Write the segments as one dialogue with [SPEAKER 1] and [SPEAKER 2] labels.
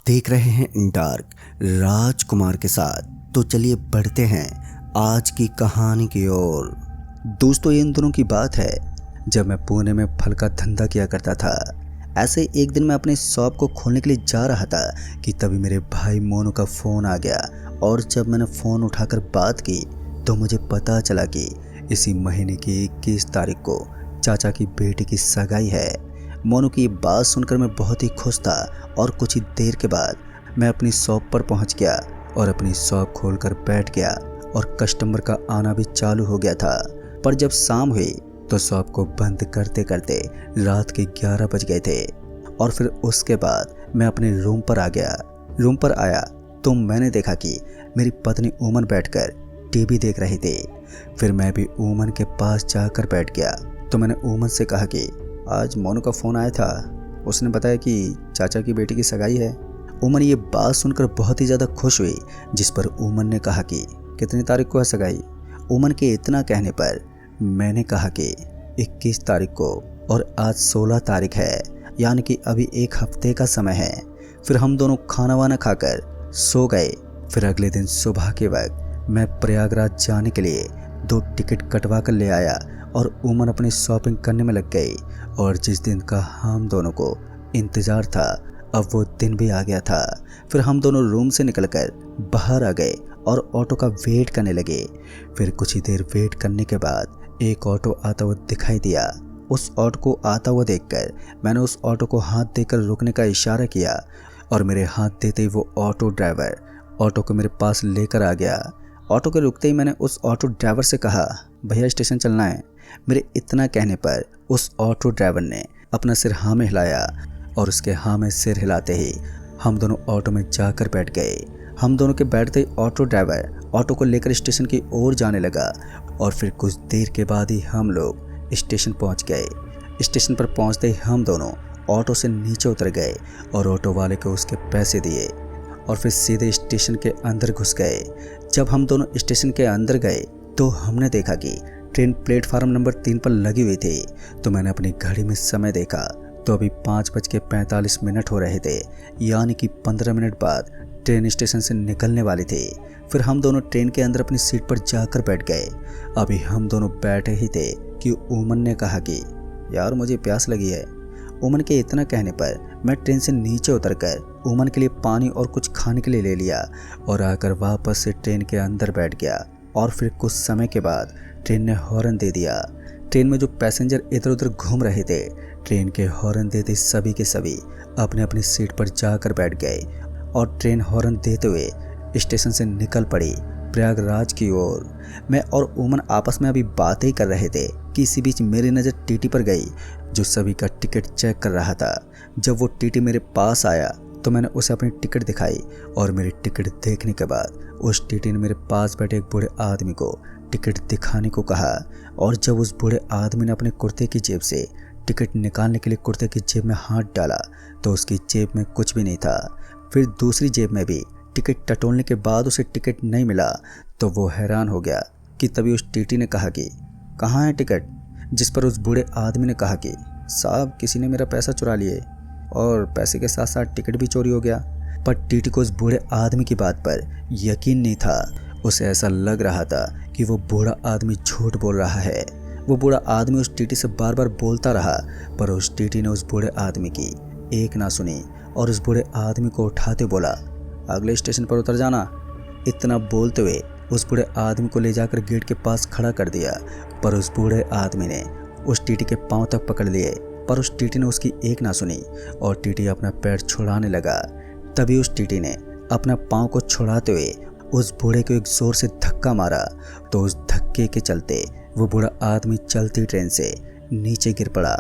[SPEAKER 1] देख रहे हैं इन डार्क राजकुमार के साथ। तो चलिए बढ़ते हैं आज की कहानी की ओर। दोस्तों, ये इन दिनों की बात है जब मैं पुणे में फल का धंधा किया करता था। ऐसे एक दिन मैं अपने शॉप को खोलने के लिए जा रहा था कि तभी मेरे भाई मोनू का फ़ोन आ गया। और जब मैंने फ़ोन उठाकर बात की तो मुझे पता चला कि इसी महीने की 21 तारीख को चाचा की बेटी की सगाई है। मोनू की बात सुनकर मैं बहुत ही खुश था और कुछ ही देर के बाद मैं अपनी शॉप पर पहुंच गया और अपनी शॉप खोलकर बैठ गया और कस्टमर का आना भी चालू हो गया था। पर जब शाम हुई तो शॉप को बंद करते करते रात के 11 बज गए थे। और फिर उसके बाद मैं अपने रूम पर आ गया। रूम पर आया तो मैंने देखा कि मेरी पत्नी उमन बैठकर टीवी देख रही थी। फिर मैं भी उमन के पास जाकर बैठ गया तो मैंने उमन से कहा कि आज मोनू का फ़ोन आया था, उसने बताया कि चाचा की बेटी की सगाई है। उमन ये बात सुनकर बहुत ही ज़्यादा खुश हुई, जिस पर उमन ने कहा कि कितनी तारीख को है सगाई। उमन के इतना कहने पर मैंने कहा कि 21 तारीख को, और आज 16 तारीख है, यानी कि अभी एक हफ्ते का समय है। फिर हम दोनों खाना वाना खाकर सो गए। फिर अगले दिन सुबह के वक्त मैं प्रयागराज जाने के लिए 2 टिकट कटवा कर ले आया और उमन अपनी शॉपिंग करने में लग गई। और जिस दिन का हम दोनों को इंतज़ार था, अब वो दिन भी आ गया था। फिर हम दोनों रूम से निकलकर बाहर आ गए और ऑटो का वेट करने लगे। फिर कुछ ही देर वेट करने के बाद एक ऑटो आता हुआ दिखाई दिया। उस ऑटो को आता हुआ देखकर मैंने उस ऑटो को हाथ देकर रुकने का इशारा किया और मेरे हाथ देते ही वो ऑटो ड्राइवर ऑटो को मेरे पास लेकर आ गया। ऑटो के रुकते ही मैंने उस ऑटो ड्राइवर से कहा, भैया स्टेशन चलना है। मेरे इतना कहने पर उस ऑटो ड्राइवर ने अपना सिर हाँ में हिलाया और उसके हाँ में सिर हिलाते ही हम दोनों ऑटो में जाकर बैठ गए। हम दोनों के बैठते ही ऑटो ड्राइवर ऑटो को लेकर स्टेशन की ओर जाने लगा और फिर कुछ देर के बाद ही हम लोग स्टेशन पहुंच गए। स्टेशन पर पहुंचते ही हम दोनों ऑटो से नीचे उतर गए और ऑटो वाले को उसके पैसे दिए और फिर सीधे स्टेशन के अंदर घुस गए। जब हम दोनों स्टेशन के अंदर गए तो हमने देखा कि ट्रेन प्लेटफार्म नंबर 3 पर लगी हुई थी। तो मैंने अपनी घड़ी में समय देखा तो अभी 5:45 हो रहे थे, यानी कि 15 मिनट बाद ट्रेन स्टेशन से निकलने वाली थी। फिर हम दोनों ट्रेन के अंदर अपनी सीट पर जाकर बैठ गए। अभी हम दोनों बैठे ही थे कि उमन ने कहा कि यार मुझे प्यास लगी है। उमन के इतना कहने पर मैं ट्रेन से नीचे उतरकर उमन के लिए पानी और कुछ खाने के लिए ले लिया और आकर वापस से ट्रेन के अंदर बैठ गया। और फिर कुछ समय के बाद ट्रेन ने हॉर्न दे दिया। ट्रेन में जो पैसेंजर इधर उधर घूम रहे थे, ट्रेन के हॉर्न देते सभी के सभी अपने अपनी सीट पर जाकर बैठ गए और ट्रेन हॉर्न देते हुए स्टेशन से निकल पड़ी प्रयागराज की ओर। मैं और उमन आपस में अभी बातें ही कर रहे थे कि इसी बीच मेरी नज़र टीटी पर गई, जो सभी का टिकट चेक कर रहा था। जब वो टीटी मेरे पास आया तो मैंने उसे अपनी टिकट दिखाई और मेरी टिकट देखने के बाद उस टीटी ने मेरे पास बैठे एक बूढ़े आदमी को टिकट दिखाने को कहा। और जब उस बूढ़े आदमी ने अपने कुर्ते की जेब से टिकट निकालने के लिए कुर्ते की जेब में हाथ डाला तो उसकी जेब में कुछ भी नहीं था। फिर दूसरी जेब में भी टिकट टटोलने के बाद उसे टिकट नहीं मिला तो वो हैरान हो गया कि तभी उस टीटी ने कहा कि कहाँ है टिकट। जिस पर उस बूढ़े आदमी ने कहा कि साहब किसी ने मेरा पैसा चुरा लिए और पैसे के साथ साथ टिकट भी चोरी हो गया। पर टीटी को उस बूढ़े आदमी की बात पर यकीन नहीं था। उसे ऐसा लग रहा था कि वो बूढ़ा आदमी झूठ बोल रहा है। वो बूढ़ा आदमी उस टीटी से बार बार बोलता रहा, पर उस टीटी ने उस बूढ़े आदमी की एक ना सुनी और उस बूढ़े आदमी को उठाते बोला, अगले स्टेशन पर उतर जाना। इतना बोलते हुए उस बूढ़े आदमी को ले जाकर गेट के पास खड़ा कर दिया, पर उस बूढ़े आदमी ने उस टीटी के पांव तक पकड़ लिए, पर उस टीटी ने उसकी एक ना सुनी और टीटी अपना पैर छुड़ाने लगा। तभी उस टीटी ने अपना पांव को छुड़ाते हुए उस बूढ़े को एक जोर से धक्का मारा तो उस धक्के के चलते वो बूढ़ा आदमी चलती ट्रेन से नीचे गिर पड़ा।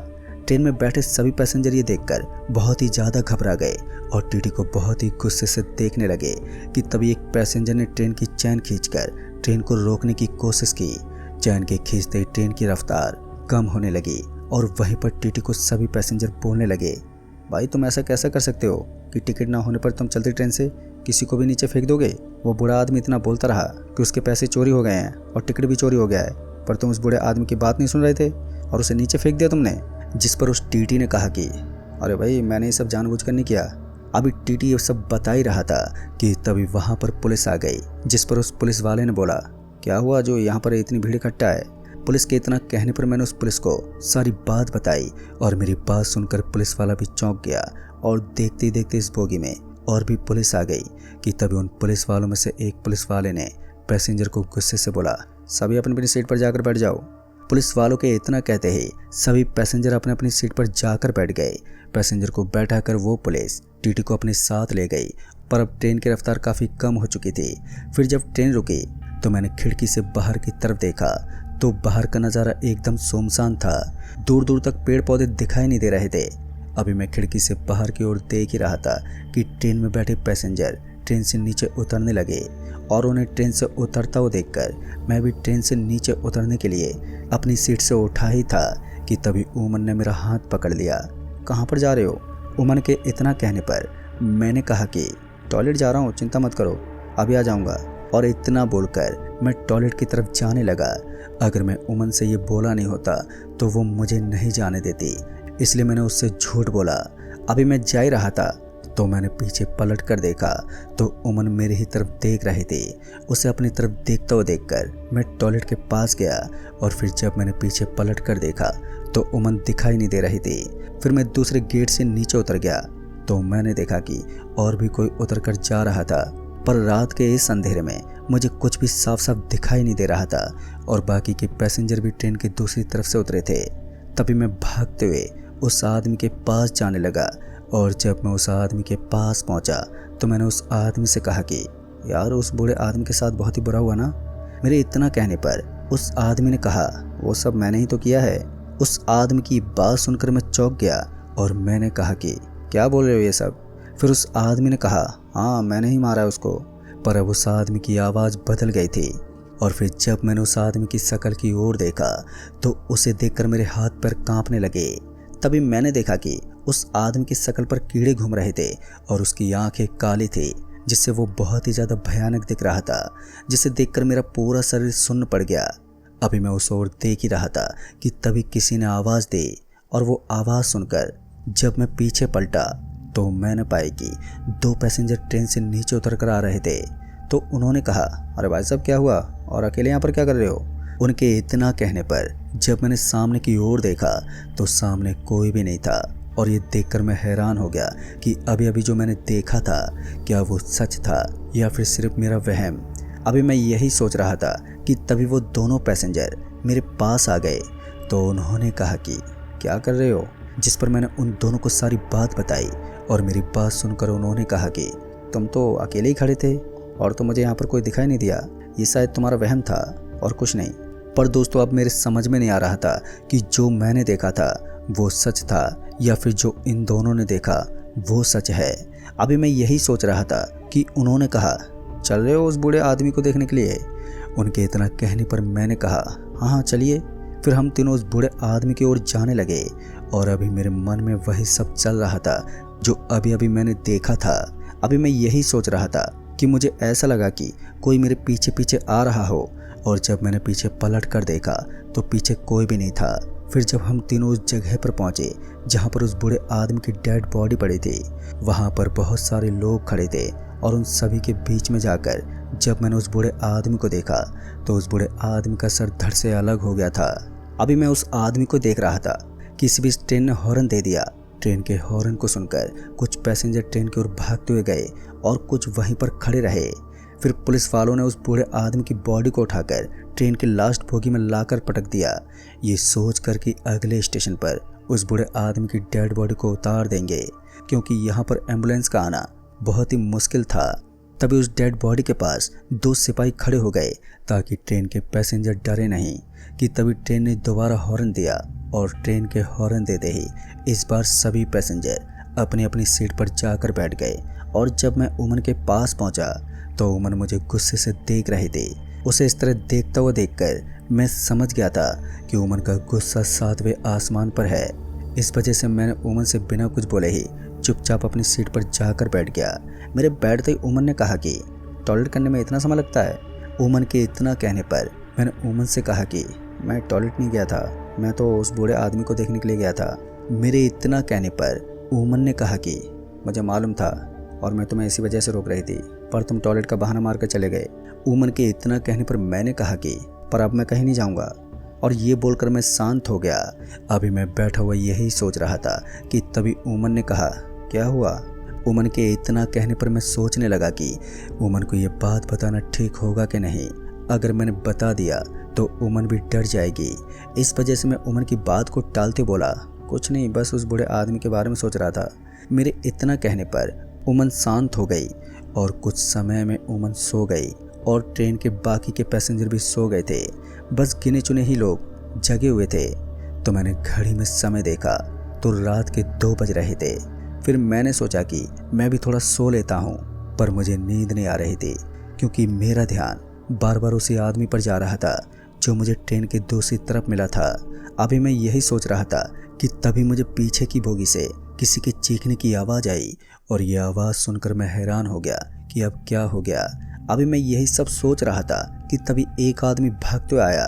[SPEAKER 1] ट्रेन में बैठे सभी पैसेंजर ये देखकर बहुत ही ज़्यादा घबरा गए और टीटी को बहुत ही गुस्से से देखने लगे कि तभी एक पैसेंजर ने ट्रेन की चैन खींचकर ट्रेन को रोकने की कोशिश की। चैन के खींचते ही ट्रेन की रफ्तार कम होने लगी और वहीं पर टीटी को सभी पैसेंजर बोलने लगे, भाई तुम ऐसा कैसा कर सकते हो कि टिकट ना होने पर तुम चलती ट्रेन से किसी को भी नीचे फेंक दोगे। वो बूढ़ा आदमी इतना बोलता रहा कि उसके पैसे चोरी हो गए हैं और टिकट भी चोरी हो गया है, पर तुम उस बूढ़े आदमी की बात नहीं सुन रहे थे और उसे नीचे फेंक दिया तुमने। जिस पर उस टीटी ने कहा कि अरे भाई मैंने ये सब जानबूझकर नहीं किया, अभी टीटी ये सब बता ही रहा था कि तभी वहाँ पर पुलिस आ गई, जिस पर उस पुलिस वाले ने बोला, क्या हुआ जो यहाँ पर इतनी भीड़ इकट्ठा है। पुलिस के इतना कहने पर मैंने उस पुलिस को सारी बात बताई और मेरी बात सुनकर पुलिस वाला भी चौंक गया और देखते ही देखते इस बोगी में और भी पुलिस आ गई कि तभी उन पुलिस वालों में से एक पुलिस वाले ने पैसेंजर को गुस्से से बोला, सभी अपनी अपनी सीट पर जाकर बैठ जाओ। पुलिस वालों के इतना कहते ही सभी पैसेंजर अपने अपनी सीट पर जाकर बैठ गए। पैसेंजर को बैठाकर वो पुलिस टीटी को अपने साथ ले गई, पर अब ट्रेन की रफ्तार काफ़ी कम हो चुकी थी। फिर जब ट्रेन रुकी तो मैंने खिड़की से बाहर की तरफ देखा तो बाहर का नज़ारा एकदम सुनसान था। दूर दूर तक पेड़ पौधे दिखाई नहीं दे रहे थे। अभी मैं खिड़की से बाहर की ओर देख ही रहा था कि ट्रेन में बैठे पैसेंजर ट्रेन से नीचे उतरने लगे और उन्हें ट्रेन से उतरता हुआ देखकर मैं भी ट्रेन से नीचे उतरने के लिए अपनी सीट से उठा ही था कि तभी उमन ने मेरा हाथ पकड़ लिया। कहाँ पर जा रहे हो? उमन के इतना कहने पर मैंने कहा कि टॉयलेट जा रहा हूँ, चिंता मत करो, अभी आ जाऊँगा। और इतना बोलकर मैं टॉयलेट की तरफ जाने लगा। अगर मैं उमन से ये बोला नहीं होता तो वो मुझे नहीं जाने देती, इसलिए मैंने उससे झूठ बोला। अभी मैं जा ही रहा था तो मैंने पीछे पलट कर देखा तो उमन मेरी ही तरफ देख रही थी। उसे अपनी तरफ देखता हुआ देखकर मैं टॉयलेट के पास गया और फिर जब मैंने पीछे पलट कर देखा तो उमन दिखाई नहीं दे रही थी। फिर मैं दूसरे गेट से नीचे उतर गया तो मैंने देखा कि और भी कोई उतर कर जा रहा था, पर रात के इस अंधेरे में मुझे कुछ भी साफ साफ दिखाई नहीं दे रहा था और बाकी के पैसेंजर भी ट्रेन की दूसरी तरफ से उतरे थे। तभी मैं भागते हुए उस आदमी के पास जाने लगा और जब मैं उस आदमी के पास पहुंचा तो मैंने उस आदमी से कहा कि यार उस बूढ़े आदमी के साथ बहुत ही बुरा हुआ ना। मेरे इतना कहने पर उस आदमी ने कहा, वो सब मैंने ही तो किया है। उस आदमी की बात सुनकर मैं चौंक गया और मैंने कहा कि क्या बोल रहे हो ये सब? फिर उस आदमी ने कहा, हाँ मैंने ही मारा उसको। पर अब उस आदमी की आवाज़ बदल गई थी और फिर जब मैंने उस आदमी की शक्ल की ओर देखा तो उसे देखकर मेरे हाथ पैर कांपने लगे। तभी मैंने देखा कि उस आदमी की शक्ल पर कीड़े घूम रहे थे और उसकी आंखें काली थी, जिससे वो बहुत ही ज़्यादा भयानक दिख रहा था, जिसे देखकर मेरा पूरा शरीर सुन्न पड़ गया। अभी मैं उस ओर देख ही रहा था कि तभी किसी ने आवाज़ दी और वो आवाज़ सुनकर जब मैं पीछे पलटा तो मैंने पाया कि दो पैसेंजर ट्रेन से नीचे उतर कर आ रहे थे। तो उन्होंने कहा, अरे भाई साहब क्या हुआ और अकेले यहाँ पर क्या कर रहे हो? उनके इतना कहने पर जब मैंने सामने की ओर देखा तो सामने कोई भी नहीं था और ये देखकर मैं हैरान हो गया कि अभी अभी जो मैंने देखा था क्या वो सच था या फिर सिर्फ मेरा वहम। अभी मैं यही सोच रहा था कि तभी वो दोनों पैसेंजर मेरे पास आ गए तो उन्होंने कहा कि क्या कर रहे हो? जिस पर मैंने उन दोनों को सारी बात बताई और मेरी बात सुनकर उन्होंने कहा कि तुम तो अकेले ही खड़े थे और तो मुझे यहाँ पर कोई दिखाई नहीं दिया, ये शायद तुम्हारा वहम था और कुछ नहीं। पर दोस्तों अब मेरे समझ में नहीं आ रहा था कि जो मैंने देखा था वो सच था या फिर जो इन दोनों ने देखा वो सच है। अभी मैं यही सोच रहा था कि उन्होंने कहा, चल रहे हो उस बूढ़े आदमी को देखने के लिए? उनके इतना कहने पर मैंने कहा, हाँ चलिए। फिर हम तीनों उस बूढ़े आदमी की ओर जाने लगे और अभी मेरे मन में वही सब चल रहा था जो अभी अभी मैंने देखा था। अभी मैं यही सोच रहा था कि मुझे ऐसा लगा कि कोई मेरे पीछे पीछे आ रहा हो और जब मैंने पीछे पलट कर देखा तो पीछे कोई भी नहीं था। फिर जब हम तीनों उस जगह पर पहुंचे जहां पर उस बूढ़े आदमी की डेड बॉडी पड़ी थी, वहां पर बहुत सारे लोग खड़े थे और उन सभी के बीच में जाकर जब मैंने उस बूढ़े आदमी को देखा तो उस बूढ़े आदमी का सर धड़ से अलग हो गया था। अभी मैं उस आदमी को देख रहा था कि इस बीच ट्रेन ने हॉर्न दे दिया। ट्रेन के हॉर्न को सुनकर कुछ पैसेंजर ट्रेन की ओर भागते हुए गए और कुछ वहीं पर खड़े रहे। फिर पुलिस वालों ने उस बूढ़े आदमी की बॉडी को उठाकर ट्रेन के लास्ट बोगी में लाकर पटक दिया, ये सोच कर कि अगले स्टेशन पर उस बूढ़े आदमी की डेड बॉडी को उतार देंगे, क्योंकि यहाँ पर एम्बुलेंस का आना बहुत ही मुश्किल था। तभी उस डेड बॉडी के पास दो सिपाही खड़े हो गए ताकि ट्रेन के पैसेंजर डरे नहीं। कि तभी ट्रेन ने दोबारा हॉर्न दिया और ट्रेन के हॉर्न देते ही इस बार सभी पैसेंजर अपनी अपनी सीट पर जाकर बैठ गए। और जब मैं उमन के पास पहुंचा तो उमन मुझे गुस्से से देख रही थी। उसे इस तरह देखता हुआ देखकर मैं समझ गया था कि उमन का गुस्सा 7वें आसमान पर है। इस वजह से मैंने उमन से बिना कुछ बोले ही चुपचाप अपनी सीट पर जाकर बैठ गया। मेरे बैठते ही उमन ने कहा कि टॉयलेट करने में इतना समय लगता है? उमन के इतना कहने पर मैंने उमन से कहा कि मैं टॉयलेट नहीं गया था, मैं तो उस बूढ़े आदमी को देखने के लिए गया था। मेरे इतना कहने पर उमन ने कहा कि मुझे मालूम था और मैं तुम्हें इसी वजह से रोक रही थी, पर तुम टॉयलेट का बहाना मारकर चले गए। उमन के इतना कहने पर मैंने कहा कि पर अब मैं कहीं नहीं जाऊंगा, और ये बोलकर मैं शांत हो गया। अभी मैं बैठा हुआ यही सोच रहा था कि तभी उमन ने कहा, क्या हुआ? उमन के इतना कहने पर मैं सोचने लगा कि उमन को ये बात बताना ठीक होगा कि नहीं। अगर मैंने बता दिया तो उमन भी डर जाएगी। इस वजह से मैं उमन की बात को टालते बोला, कुछ नहीं, बस उस बूढ़े आदमी के बारे में सोच रहा था। मेरे इतना कहने पर उमन शांत हो गई और कुछ समय में उमन सो गई और ट्रेन के बाकी के पैसेंजर भी सो गए थे। बस गिने चुने ही लोग जगे हुए थे। तो मैंने घड़ी में समय देखा तो रात के 2 बज रहे थे। फिर मैंने सोचा कि मैं भी थोड़ा सो लेता हूँ, पर मुझे नींद नहीं आ रही थी क्योंकि मेरा ध्यान बार बार उसी आदमी पर जा रहा था जो मुझे ट्रेन के दूसरी तरफ मिला था। अभी मैं यही सोच रहा था कि तभी मुझे पीछे की बोगी से किसी के चीखने की आवाज़ आई और यह आवाज़ सुनकर मैं हैरान हो गया कि अब क्या हो गया। अभी मैं यही सब सोच रहा था कि तभी एक आदमी भागते हुए आया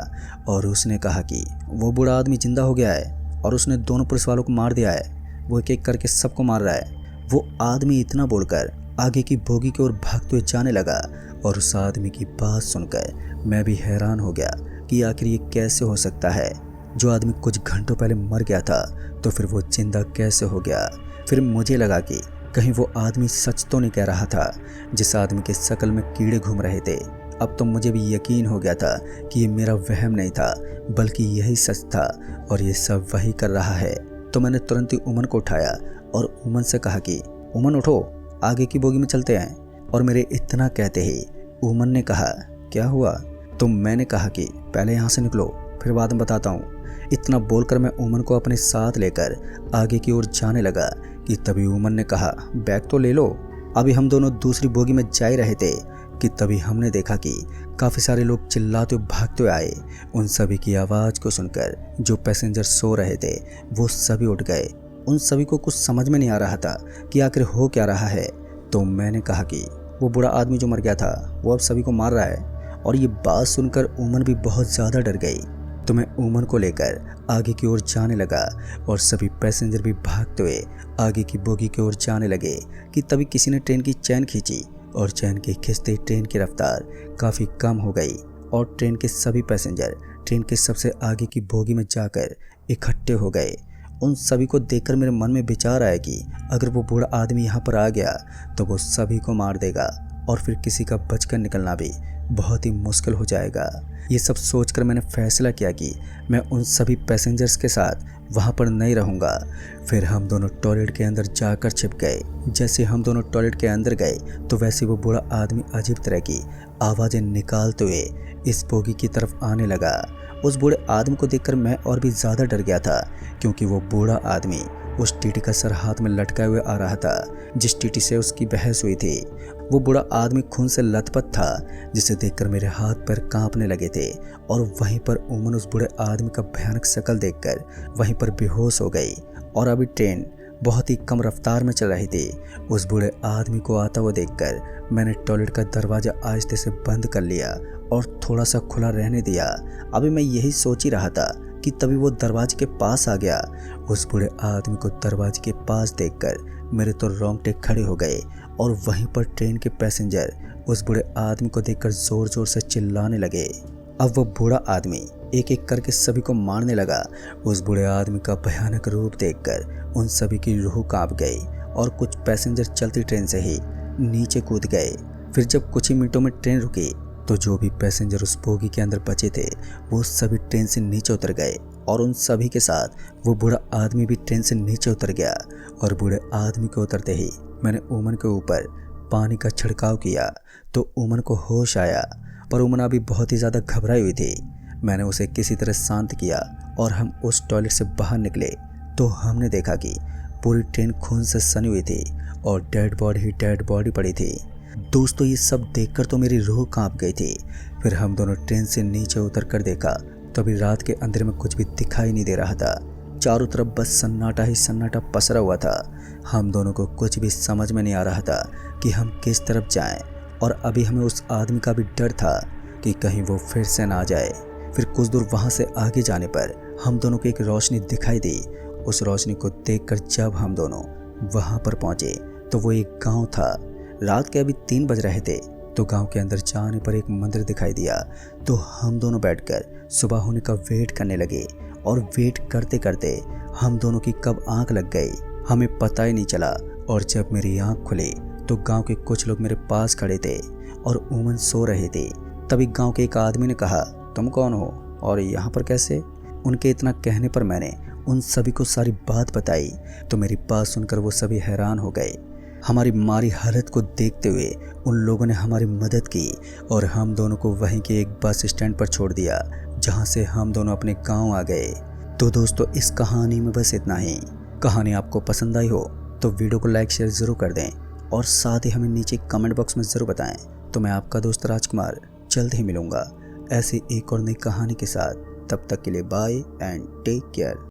[SPEAKER 1] और उसने कहा कि वो बूढ़ा आदमी जिंदा हो गया है और उसने दोनों पुलिस वालों को मार दिया है, वो एक एक करके सबको मार रहा है। वो आदमी इतना बोलकर आगे की बोगी की ओर भागते हुए जाने लगा और उस आदमी की बात सुनकर मैं भी हैरान हो गया कि आखिर ये कैसे हो सकता है। जो आदमी कुछ घंटों पहले मर गया था तो फिर वो जिंदा कैसे हो गया। फिर मुझे लगा कि कहीं वो आदमी सच तो नहीं कह रहा था जिस आदमी के शकल में कीड़े घूम रहे थे। अब तो मुझे भी यकीन हो गया था कि ये मेरा वहम नहीं था बल्कि यही सच था और ये सब वही कर रहा है। तो मैंने तुरंत ही उमन को उठाया और उमन से कहा कि उमन उठो, आगे की बोगी में चलते हैं। और मेरे इतना कहते ही उमन ने कहा, क्या हुआ? तो मैंने कहा कि पहले यहाँ से निकलो, फिर बाद में बताता हूँ। इतना बोलकर मैं उमन को अपने साथ लेकर आगे की ओर जाने लगा कि तभी उमन ने कहा, बैग तो ले लो। अभी हम दोनों दूसरी बोगी में जा ही रहे थे कि तभी हमने देखा कि काफ़ी सारे लोग चिल्लाते हुए भागते हुए आए। उन सभी की आवाज़ को सुनकर जो पैसेंजर सो रहे थे वो सभी उठ गए। उन सभी को कुछ समझ में नहीं आ रहा था कि आखिर हो क्या रहा है। तो मैंने कहा कि वो बूढ़ा आदमी जो मर गया था वो अब सभी को मार रहा है। और ये बात सुनकर उमन भी बहुत ज़्यादा डर गई। तो मैं उमन को लेकर आगे की ओर जाने लगा और सभी पैसेंजर भी भागते हुए आगे की बोगी की ओर जाने लगे कि तभी किसी ने ट्रेन की चैन खींची और चैन के खींचते ट्रेन की रफ्तार काफ़ी कम हो गई और ट्रेन के सभी पैसेंजर ट्रेन के सबसे आगे की बोगी में जाकर इकट्ठे हो गए। उन सभी को देखकर मेरे मन में विचार आया कि अगर वो बूढ़ा आदमी यहाँ पर आ गया तो वो सभी को मार देगा और फिर किसी का बचकर निकलना भी बहुत ही मुश्किल हो जाएगा। ये सब सोचकर मैंने फैसला किया कि मैं उन सभी पैसेंजर्स के साथ वहाँ पर नहीं रहूँगा। फिर हम दोनों टॉयलेट के अंदर जाकर छिप गए। जैसे हम दोनों टॉयलेट के अंदर गए तो वैसे वो बूढ़ा आदमी अजीब तरह की आवाज़ें निकालते हुए इस बोगी की तरफ आने लगा। उस बूढ़े आदमी को देखकर मैं और भी ज़्यादा डर गया था क्योंकि वो बूढ़ा आदमी उस टीटी का सर हाथ में लटकाए हुए आ रहा था जिस टीटी से उसकी बहस हुई थी। वो बूढ़ा आदमी खून से लथपथ था जिसे देखकर मेरे हाथ पैर कांपने लगे थे। और वहीं पर उमन उस बूढ़े आदमी का भयानक शक्ल देखकर वहीं पर बेहोश हो गई। और अभी ट्रेन बहुत ही कम रफ्तार में चल रही थी। उस बूढ़े आदमी को आता हुआ देखकर मैंने टॉयलेट का दरवाज़ा आहिस्ते से बंद कर लिया और थोड़ा सा खुला रहने दिया। अभी मैं यही सोच ही रहा था कि तभी वो दरवाजे के पास आ गया। उस बूढ़े आदमी को दरवाजे के पास देखकर मेरे तो रोंगटे खड़े हो गए और वहीं पर ट्रेन के पैसेंजर उस बूढ़े आदमी को देखकर ज़ोर ज़ोर से चिल्लाने लगे। अब वो बूढ़ा आदमी एक एक करके सभी को मारने लगा। उस बूढ़े आदमी का भयानक रूप देखकर उन सभी की रूह कांप गई और कुछ पैसेंजर चलती ट्रेन से ही नीचे कूद गए। फिर जब कुछ ही मिनटों में ट्रेन रुकी तो जो भी पैसेंजर उस बोगी के अंदर बचे थे वो सभी ट्रेन से नीचे उतर गए और उन सभी के साथ वो बूढ़ा आदमी भी ट्रेन से नीचे उतर गया। और बूढ़े आदमी को उतरते ही मैंने उमन के ऊपर पानी का छिड़काव किया तो उमन को होश आया, पर उमन अभी बहुत ही ज़्यादा घबराई हुई थी। मैंने उसे किसी तरह शांत किया और हम उस टॉयलेट से बाहर निकले तो हमने देखा कि पूरी ट्रेन खून से सनी हुई थी और डेड बॉडी पड़ी थी। दोस्तों ये सब देखकर तो मेरी रूह कांप गई थी। फिर हम दोनों ट्रेन से नीचे उतर कर देखा तो अभी रात के अंधेरे में कुछ भी दिखाई नहीं दे रहा था। चारों तरफ बस सन्नाटा ही सन्नाटा पसरा हुआ था। हम दोनों को कुछ भी समझ में नहीं आ रहा था कि हम किस तरफ जाएं और अभी हमें उस आदमी का भी डर था कि कहीं वो फिर से ना आ जाए। फिर कुछ दूर वहाँ से आगे जाने पर हम दोनों को एक रोशनी दिखाई दी। उस रोशनी को देखकर जब हम दोनों वहाँ पर पहुँचे तो वो एक गांव था। रात के अभी 3 बज रहे थे। तो गांव के अंदर जाने पर एक मंदिर दिखाई दिया। तो हम दोनों बैठकर सुबह होने का वेट करने लगे और वेट करते करते हम दोनों की कब आंख लग गई हमें पता ही नहीं चला। और जब मेरी आंख खुली तो गांव के कुछ लोग मेरे पास खड़े थे और उमन सो रहे थे। तभी गांव के एक आदमी ने कहा, तुम कौन हो और यहाँ पर कैसे? उनके इतना कहने पर मैंने उन सभी को सारी बात बताई। तो मेरी बात सुनकर वो सभी हैरान हो गए। हमारी मारी हालत को देखते हुए उन लोगों ने हमारी मदद की और हम दोनों को वहीं के एक बस स्टैंड पर छोड़ दिया, जहां से हम दोनों अपने गांव आ गए। तो दोस्तों, इस कहानी में बस इतना ही। कहानी आपको पसंद आई हो तो वीडियो को लाइक शेयर ज़रूर कर दें और साथ ही हमें नीचे कमेंट बॉक्स में ज़रूर बताएं। तो मैं आपका दोस्त राजकुमार जल्द ही मिलूंगा ऐसी एक और नई कहानी के साथ। तब तक के लिए बाय एंड टेक केयर।